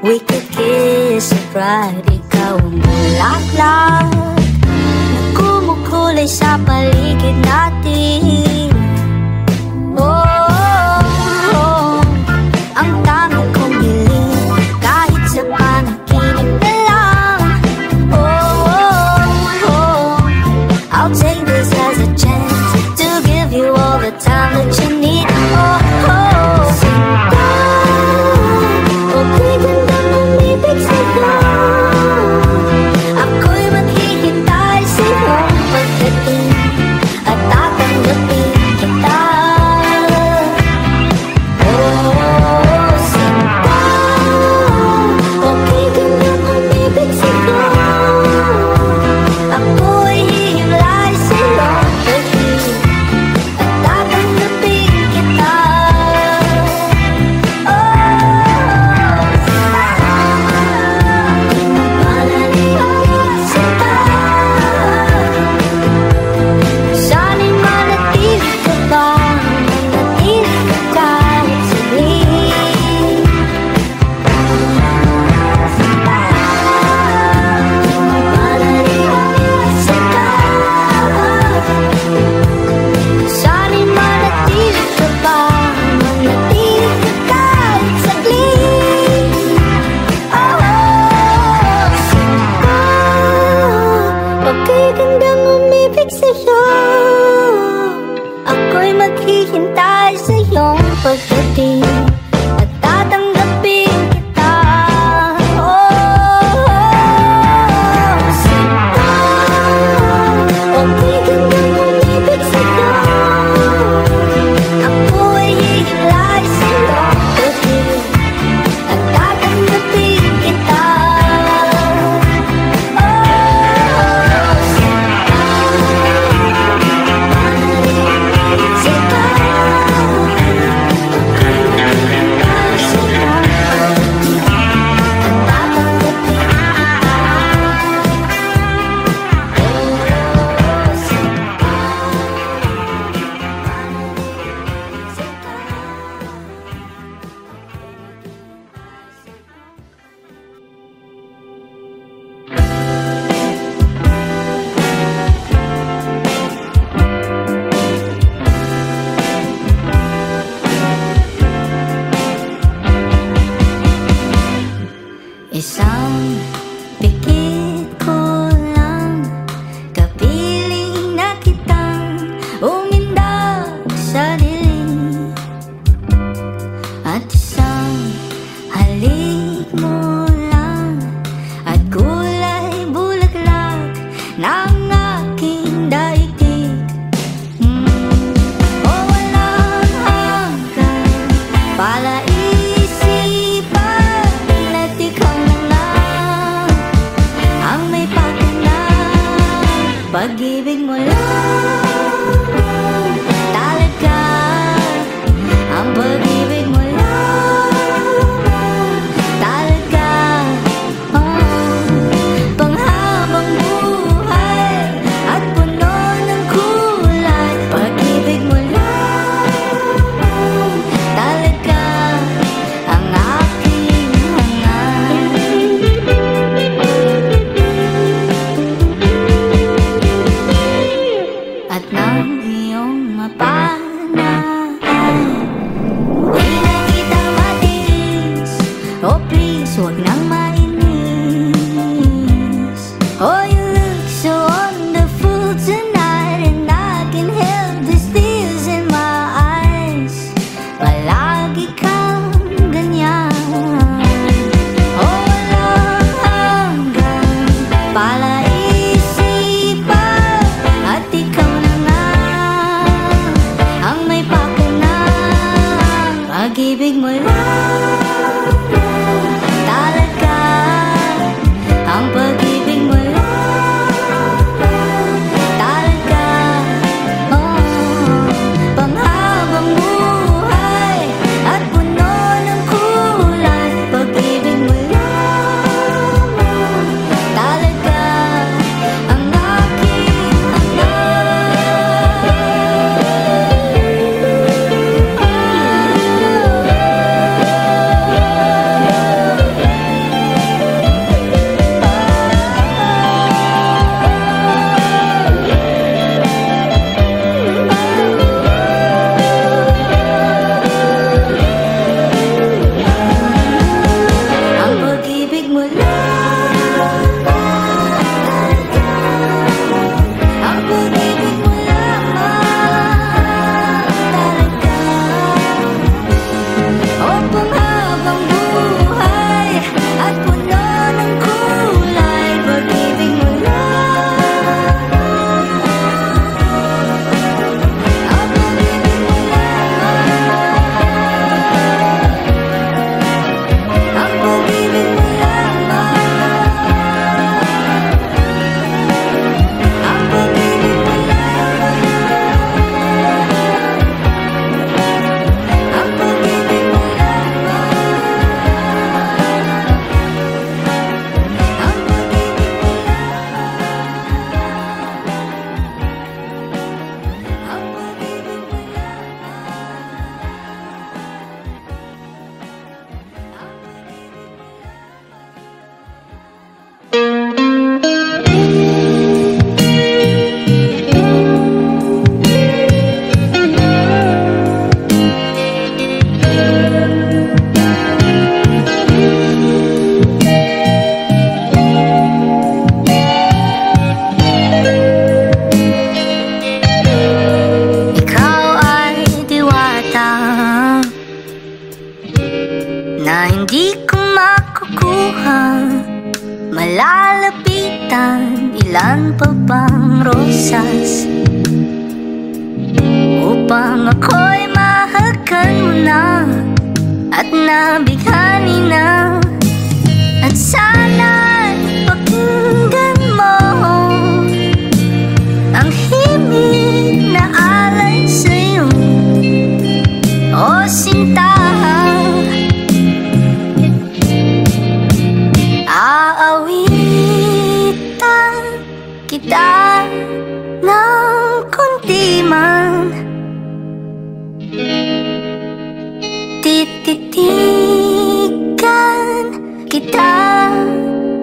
We could kiss it right. Ikaw ang bulaklak na kumukulay sa paligid natin. Oh, ang dami kong hiling kahit sa panaginip na lang. Oh, I'll take this as a chance to give you all the time that you need. Oh, sinta, okay ganda umibig sa'yo. Ako'y maghihintay sa'yo pagdating at tatanggapin kita. Oh, sinta, okay ganda umibig sa'yo. Ako'y hihimlay sa'yo pagdating at tatanggapin kita. Sana'y manatili ka ba? Manatili ka kahit saglit. Sana'y manatili ka ba? Manatili ka kahit saglit. Sinta, okay gandang umibig sa'yo. Ako'y maghihintay sa iyong pagdating at tatanggapin kita. Oh, sinta, okay gandang umibig sa'yo. Ako'y hihimlay sa iyong pagdating at tatanggapin kita. Isang pikit ko lang, kapiling na kitang umindak sa dilim. At isang halik mo lang at kulay bulaklak ng aking daigdig. O walang hanggan palaisipan at ikaw na lang ang may pakinang. Pag-ibig mo lang talaga, ang pag-ibig mo lang talaga. Panghabang buhay at puno ng kulay. Pag-ibig mo lang talaga ang aking hangat. At nang iyong mapanahan, di na kita matiis. Oh please, huwag nang mainis. Oh, you look so wonderful tonight, and I can help these tears in my eyes. Palagi kang ganyan. Oh, walang hanggan palaisipan at ikaw na nga ang may pakinang. Pag-ibig mo lang talaga. Hindi ko makukuha, malalapitan, ilan pa bang rosas upang ako'y mahagan mo na at nabighani na. At sana'y pakinggan mo ang himig na alay sa'yo, o sinta. Aawitan kita ng kunti man, tititigan kita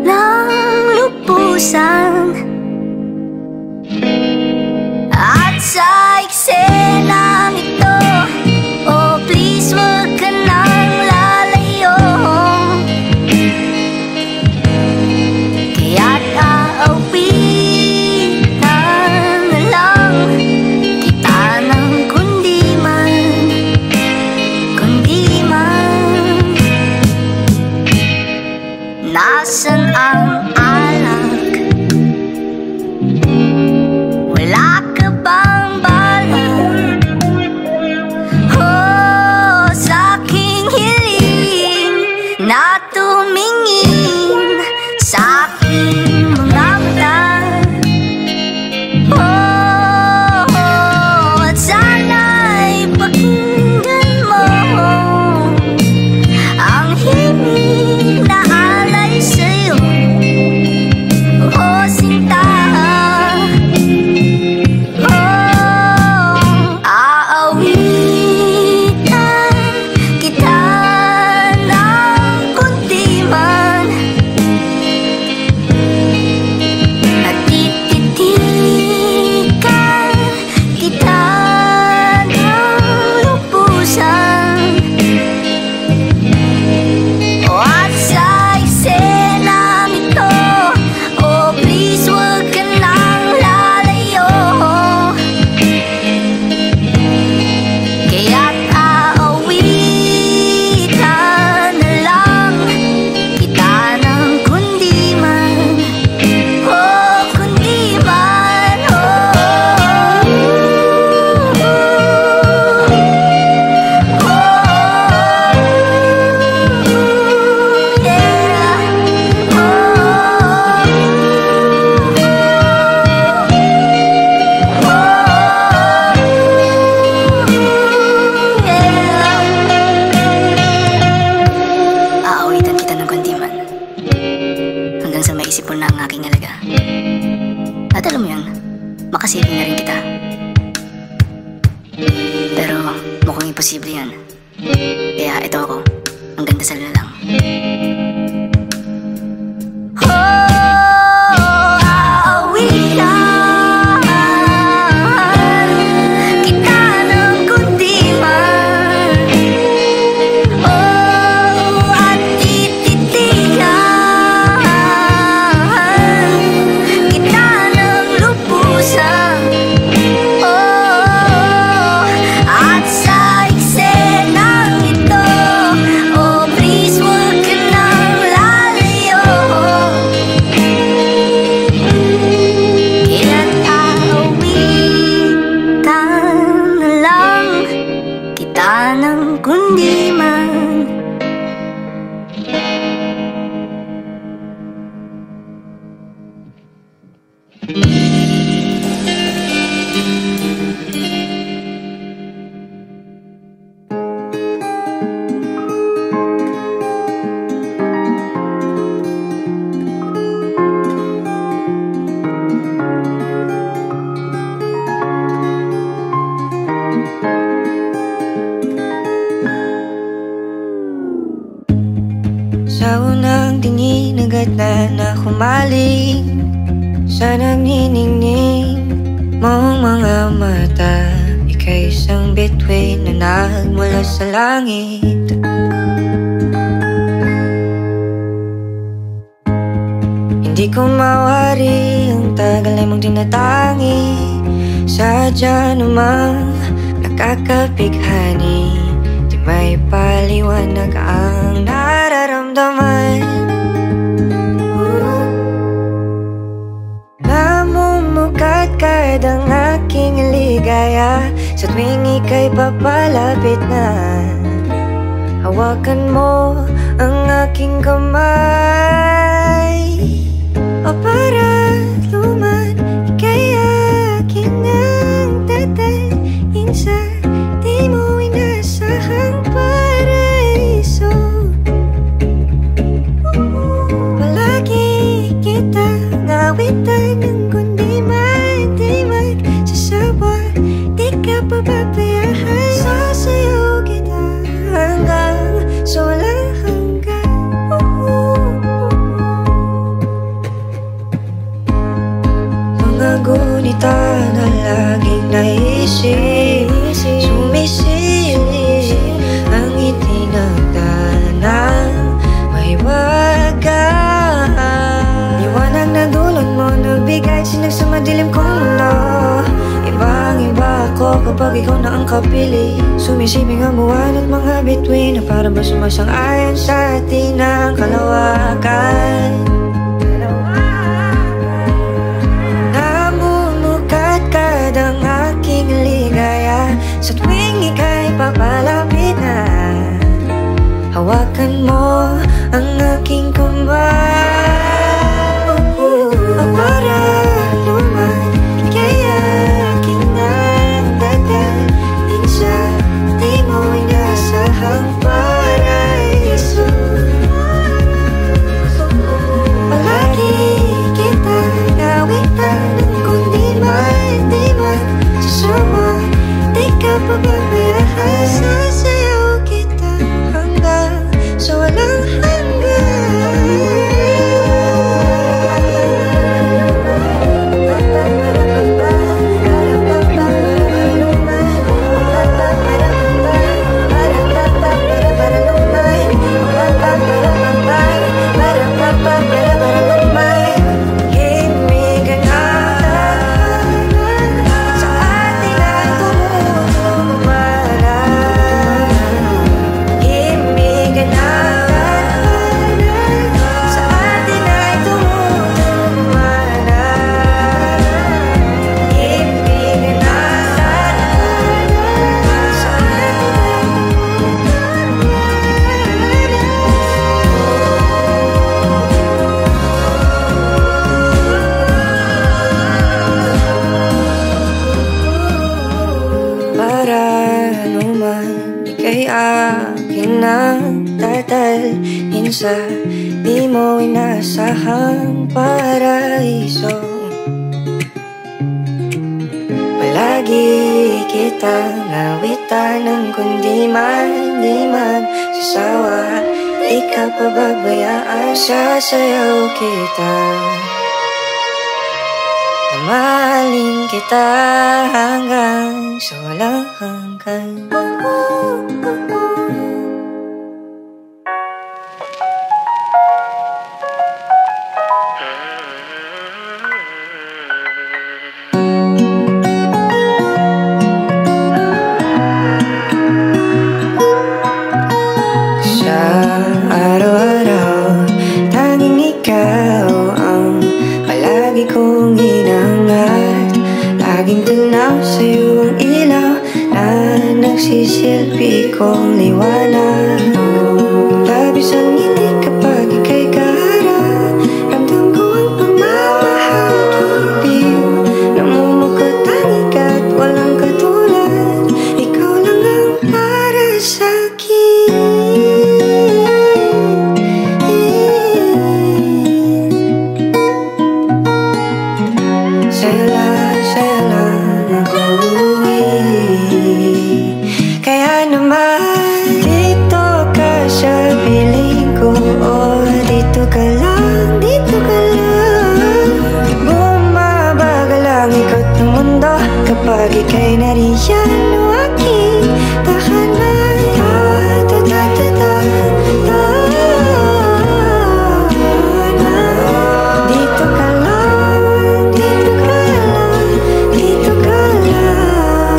ng lubusan. At sa eksenang ito, oh please wag ka nang lalayo, kaya't aawitan na lang kita ng kundi man, kundi man. Nasaan ang alak? Wala ka bang balak? Oh, sa aking hiling na tumingin sa aking mga mata. Oh, at sana'y pakinggan mo ang himig na alay sa'yo, oh sinta. At alam mo yun, makasipin na rin kita. Pero mukhang imposible yan. Kaya ito ako, ang ganda sa lalang. Ng kundi man. Sa unang tingin agad na humaling sa nagniningning mong mga mata. Ika'y isang bituin na nagmula sa langit. Hindi ko mawari ang tagal ay mong tinatangi. Sadya namang nakakapighani, di may paliwanag ang nararamdaman. ika'y papalapit na. Hawakan mo ang aking kamay, o para luman, ika'y akin ang tatalin sa di mo inasahang paraiso. Palagi kitang awitan ng kundi man di magsasawa, di ka pababayaan. Sasayaw kita hanggang sa walang hanggan. Mga gunita na laging naisip, sumisilip ang ngiti ng tanang mahiwagaan. Liwanag na dulot mo, nagbigay sinag sa madilim kong mundo. Ibang-iba ako kapag ikaw na ang kapili. Sumisibing ang buwan at mga bituin na para ba sumasang-ayon sa atin ang kalawakan. Namumukat kadang aking ligaya sa tuwing ika'y papalapit na. Hawakan mo ang aking kamay, o para luman, ika'y akin ang dadalhin sa di mo inasahang paraiso. Palagi kitang awitan ng kundi man di magsasawa, di ka pababayaan. Sasayaw kita hanggang sa walang hanggan. Ika'y akin ang tatalhin sa di mo inasahang paraiso. Palagi kitang awitan ng kundi man di magsasawa, di ka pababayaan. Sasayaw kita, mamahalin kita hanggang sa walang hanggan. Sa araw-araw, tanging ikaw ang palagi kong hinangat. Laging tanaw sa'yo ang ilaw na nagsisilbi kong liwanag. Labis ang ngiti kapag ika'y kaharap, ramdam ko ang pagmamahal at pag-ibig. Namumukot ang ikat, walang katulad, ikaw lang ang para sa'kin. Sa'yo lang ako kaya naman dito ka sa piling ko, oh, dito ka lang, dito ka lang. Bumabagal ang ikot ng mundo kapag ika'y nariyan, o aking tahanan. Dito ka lang, dito ka lang, dito ka lang,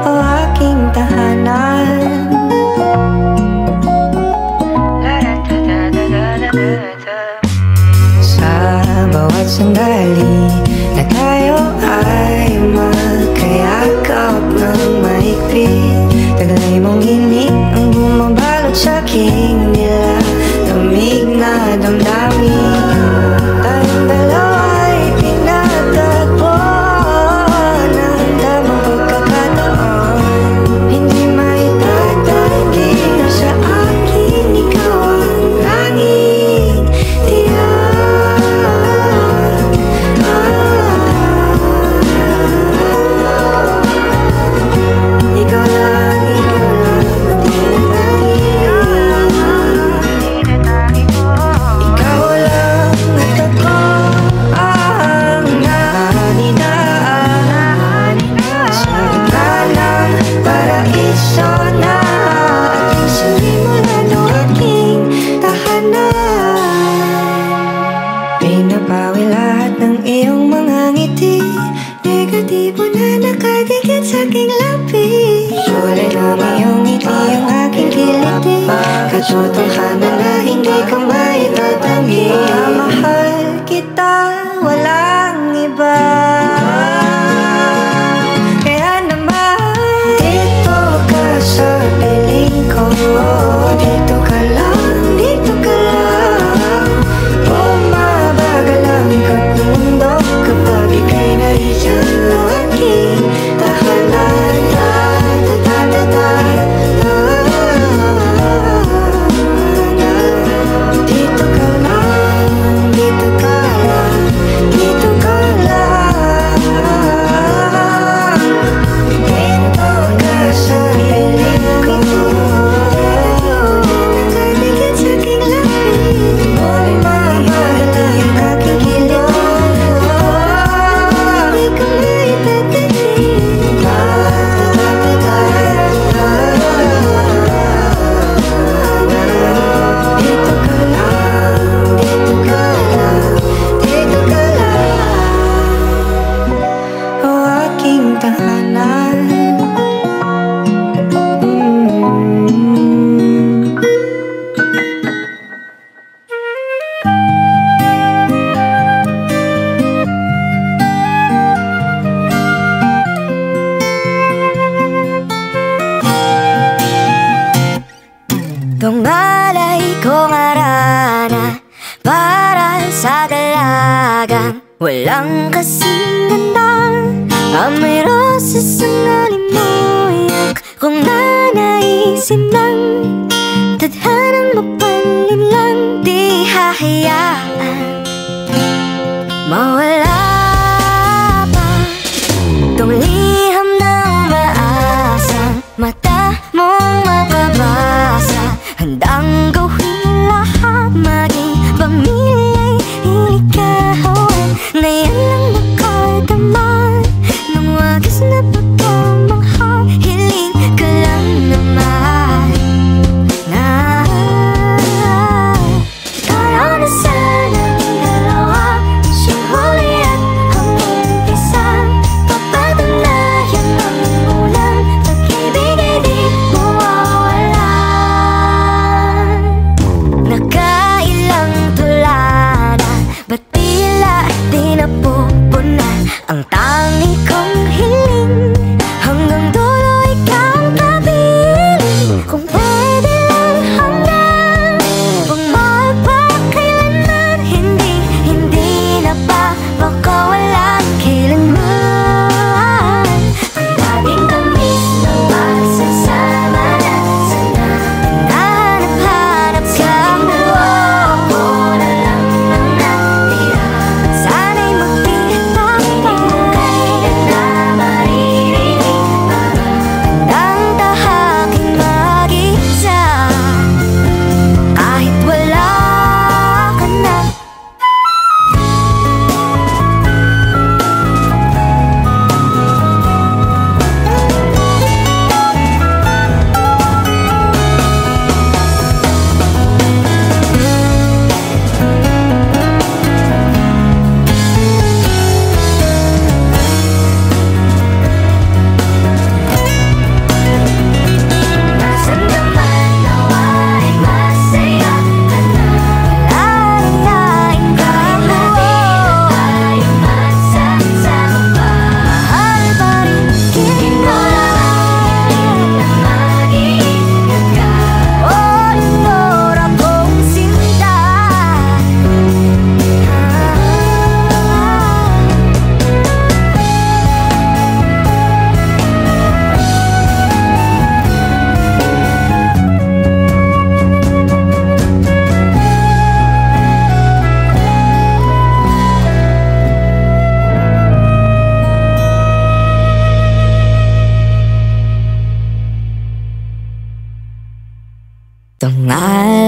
o aking tahanan. Sa bawat sandali na tayo ay magkayakap ng na damdamin. Tayong dalawa'y pinatagpo ng tamang pagkakataon. Hindi maitatanggi na sa akin ikaw ang laging tiyak. Ikaw lang, ikaw lang at ako ang naninaan sa gitna ng paraiso na ating sinimulan o aking tahanan. Pinapawi lahat ng iyong mga ngiti, negatibo na nakadikit sa aking labi. Kulay ng iyong ngiti yung aking kiliti, katotohanan na hindi ko maitatanggi. Mahal kita, walang iba. Kaya naman dito ka sa piling ko, dito ka lang, dito ka lang. Bumabagal ang ikot ng mundo kapag ika'y nariyan ang aking tahanan. Dito ka lang, dito ka lang, dito ka lang. Dito ka sa piling ko, nakadikit sa aking labi. Bumabagal ang aking kilos, hindi ko maitatanggi. Dito ka lang, dito ka lang, dito ka lang, o aking tahanan. Tungalay kong arana para sa dalagang walang kasing ganda. Amoy roses ang alimuyak kung nanaisin lang. Tadhanang mapalin lang, di hahayaan mawala pa tong liham ng maasang mata mong makabasa. Handang gawin lahat, maging pamilya'y iligawan, na yan lang nakadama ng wagas na pagmamahal. Hiling ka lang naman na kaya na sa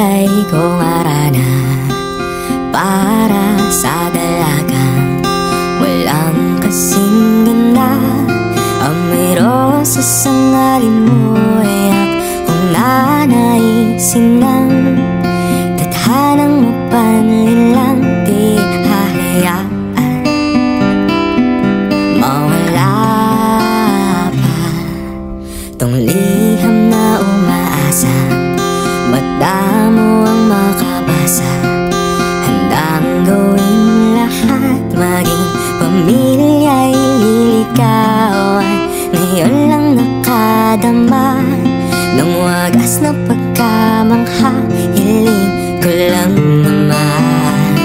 alay kong arana para sa dalagang walang kasing ganda. Ang mayroon sa sangalin mo ay akong nanaisin ng tadhanang mapanlilang di hahayaan mawala pa tong liham na umaasa. Madamo ang makabasa, handang gawin lahat, maging pamilya'y liligawan. Ngayon lang nakadama ng wagas na pagkamangha, hiling ko lang naman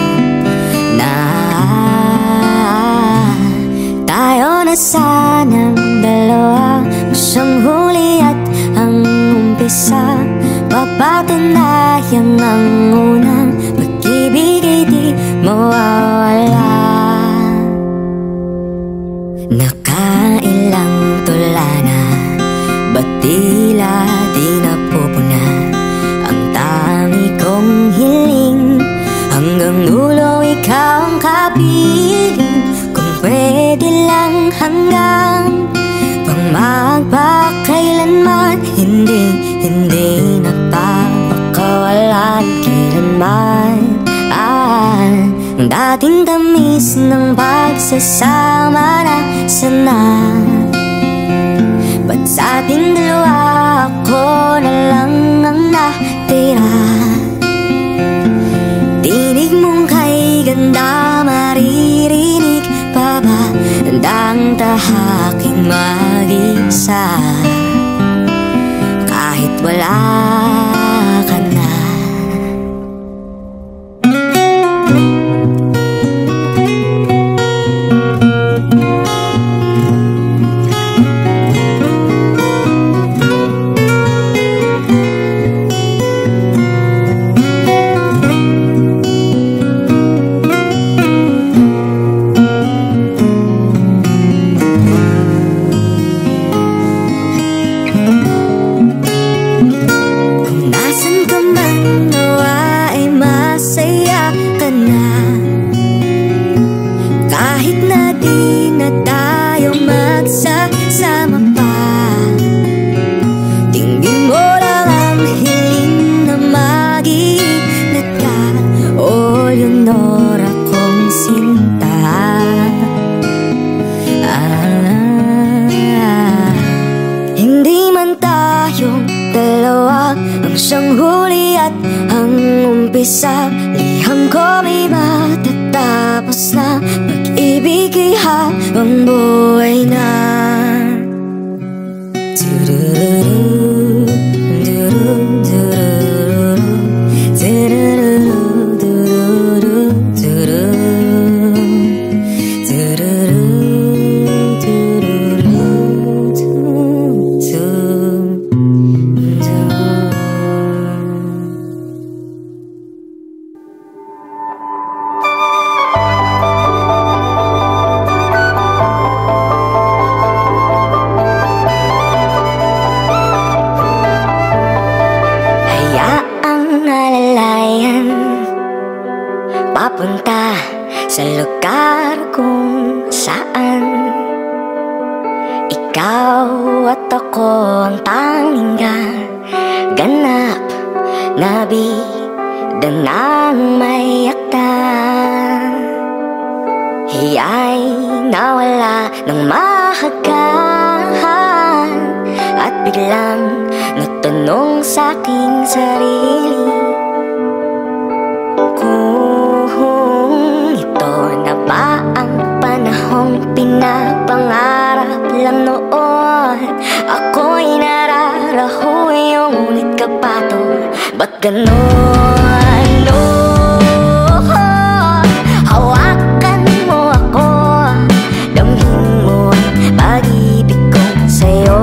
na tayo na sanang dalawa. Siyang huli at ang umpisa, papatunayang ang unang pag-ibig ay di mawawala. Nakailang tula na, ba't tila di napupuna ang dami kong hiling? Hanggang dulo ikaw ang kapiling, kung pwede lang hanggang magpakailanman, hindi nagpapakawalan kailanman. Ang dating tamis ng pagsasama na sana, ba't sa ating dalawa ako na lang ang natira? Tinig mong kay ganda, maririnig pa ba ang tahaking mag-isa kahit wala ka na? Siyang huli at ang umpisa, liham ko may matatapos na, pag-ibig ay habang buhay na. Papunta sa lugar kung saan ikaw at ako ang tanging ganap na bida ng may akda. Hiya'y nawala ng mahagkan at biglang natanong sa aking sarili kung ito na ba ang panahong pinapangarap lang noon. Ako'y nararaho, ngunit kapatol, ba't ganon? Hawakan mo ako, damhin mo ang pag-ibig ko sa'yo.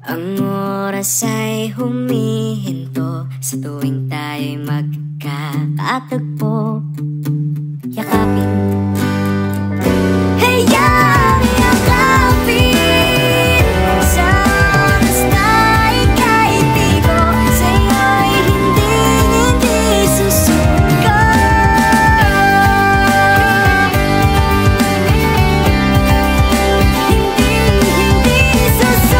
Ang oras ay humihinto sa tuwing tayo'y magkakatagpo. Yakapin, hayaan yakapin sa oras na ika'y tigo. Sa'yo'y hindi susuko. Hindi susuko.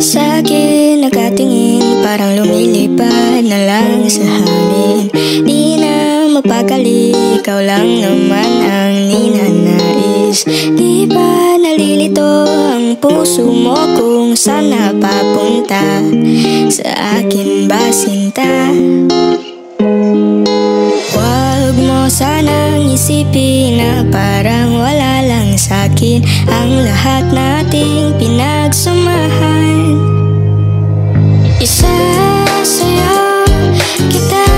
Sa'kin nakatingin, parang lumilipad na lang sa hangin. Di na mapakali, ikaw lang naman ang ninanais. Di ba nalilito ang puso mo kung saan napapunta? Sa akin ba sinta? Huwag mo sanang isipin na parang wala lang sa'kin ang lahat nating pinagsamahan. Isasayaw kita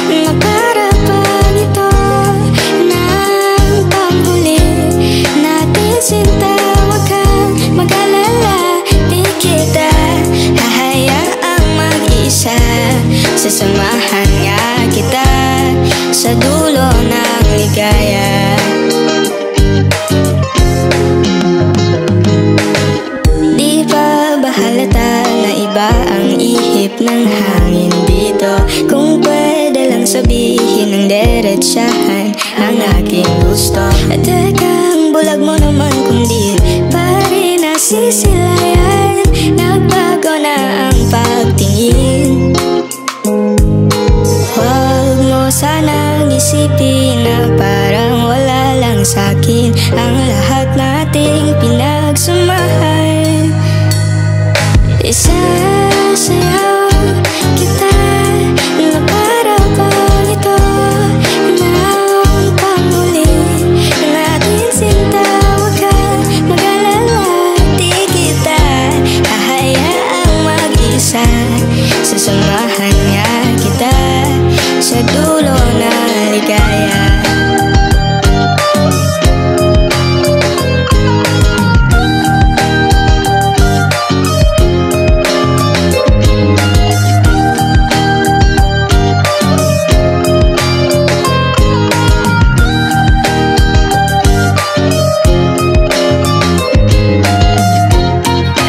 na para bang ito ng panghuli natin sinta. Huwag kang mag-alala, di kita hahayaang mag-isa. Sasamahan nga kita sa dulo ng ligaya. Di ba bahalata na iba ang ihip ng hangin dito? Kung pwede lang sabihin ng diretsahan ang aking gusto. At tekang bulag mo naman kung di pa rin nasisilayan. Nagbago na ang pagtingin. Huwag mo sanang isipin na parang wala lang sa'kin ang lahat nating pinagsamahan. Isasayaw kita na para bang ito ng panghuli natin sinta. Huwag kang mag-alala, di kita hahayaang mag-isa. Sasamahan nga kita sa dulo ng ligaya.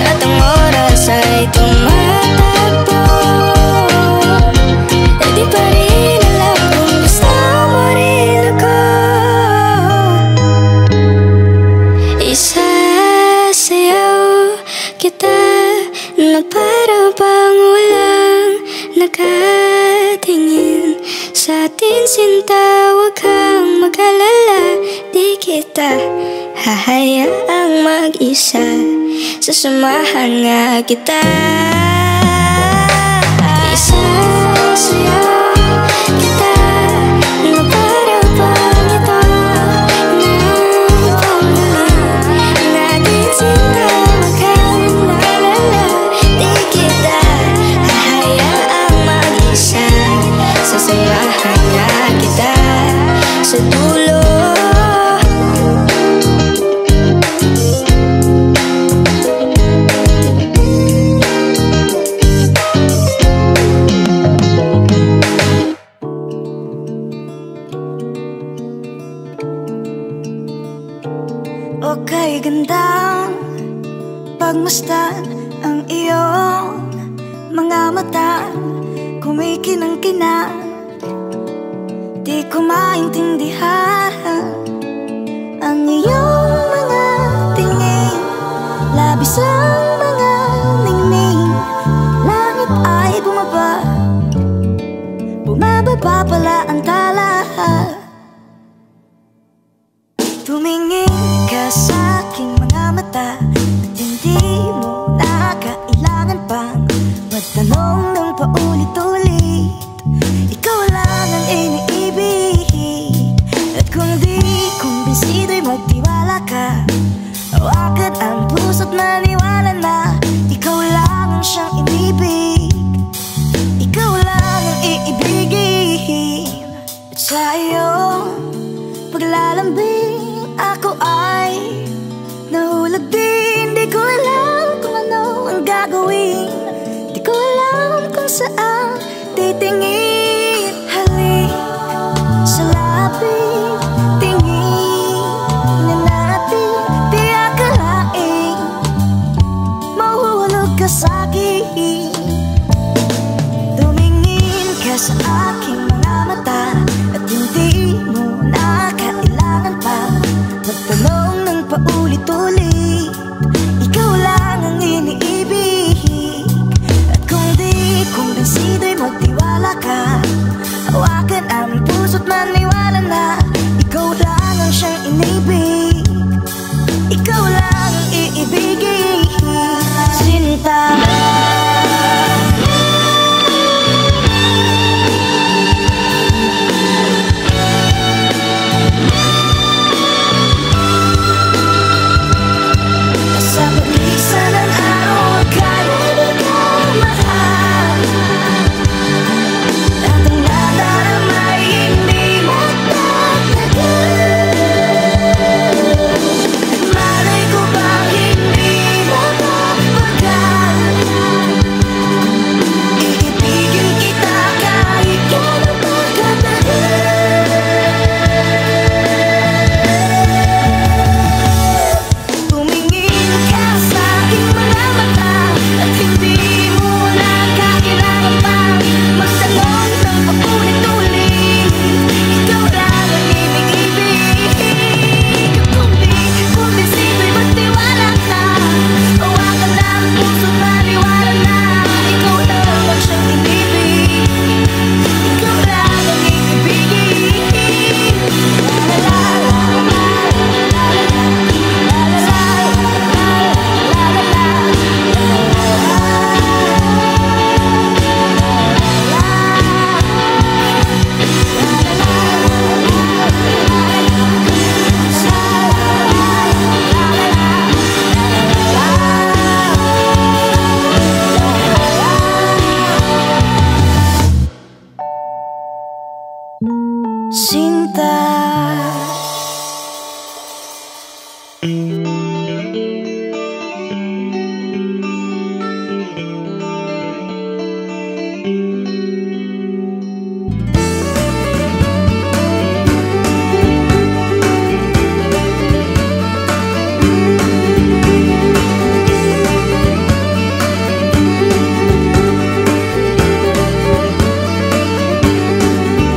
At ang oras ay tumatakbo, di pa rin alam kung gusto mo rin ako. Isasayaw kita na para bang walang nakatingin sa atin sinta. Huwag kang mag-alala, di kita hahayaang mag-isa. Sasamahan nga kita. Isasayaw kita na para bang ito ng panghuli natin sinta. Huwag kang mag-alala, di kita hahayaang mag-isa. Sasamahan nga kita sa dulo. Okay, gandang pagmasdan ang iyong mga mata, kumikinang-kinang. Di ko maintindihan ang iyong mga tingin, labis ang mga ningning. Langit ay bumaba, bumababa pala ang tala. Tumingin ka sa'king mata at hindi mo na kailangan pang magtanong ng paulit-ulit. Ikaw lang ang iniibig, at kung di kumbinsido'y magtiwala ka. Hawakan ang puso't maniwala na ikaw lang ang siyang inibig. Ikaw lang ang iibigin. At sa iyong paglalambing ako ay nahulog din. Di ko alam kung ano ang gagawin, di ko alam kung saan titingin. Halik sa lapit, tingin na natin. Di akalain mahuhulog ka sa'kin. Tumingin ka sa aking mga mata at hindi mo na kailangan pa magtanong ng paulit-ulit. Ikaw lang ang iniibig, at kung di kumbinsido'y magtiwala ka. Hawakan ang puso't maniwala na ikaw lang ang siyang inibig. Ikaw lang ang iibigin, Sinta. Sa paglisan ng araw, kaya mo ka mahal, at ang nadaramay hindi mo tatagal. Malay ko bang hindi mo mapagal, iibigin kita kahit gano'n pa katagal. Tumingin ka sa aking mga mata at hindi mo na kailangan pa magtanong ng paulit-ulit. Ikaw lang ang iniibig, kung di kumbinsido'y magtiwala ka. Hawakan ang puso't maniwala na ikaw lang ang siyang inibig. Ikaw lang ang iibigin. La la la la la la la Sinta.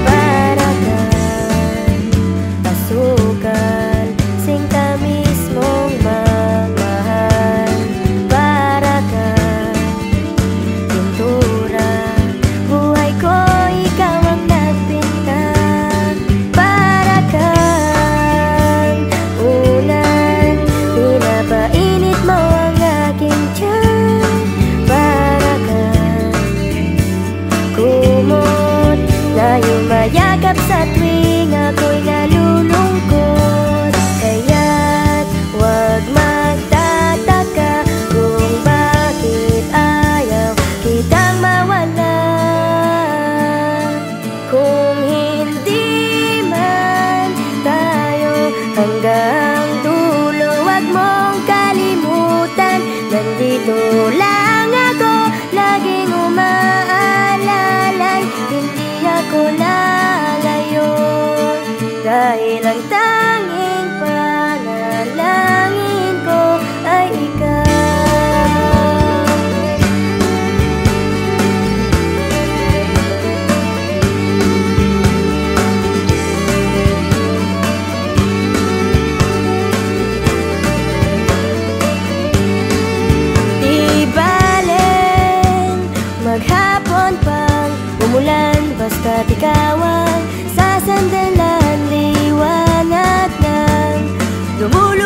Para kang asukal, Sinta mismong mamahal. Para kang pintura, buhay ko ikaw ang nagpinta. Para kang ulan, pinapainit mo ang aking tiyan. Para kang kumot na yumayakap sa tuwing ako'y nalulungkot. Kaya't huwag magtataka kung bakit ayaw kitang mawala. Kung hindi man tayo hanggang dulo, huwag mong kalimutan, nandito lang ako, laging umaalalay. Hindi ako lalayo, dahil ang tanging panalangin ko ay ikaw. Di balen maghapon pang umulan, basta't ikaw ang sasandalan. Liwanag ng lumulunod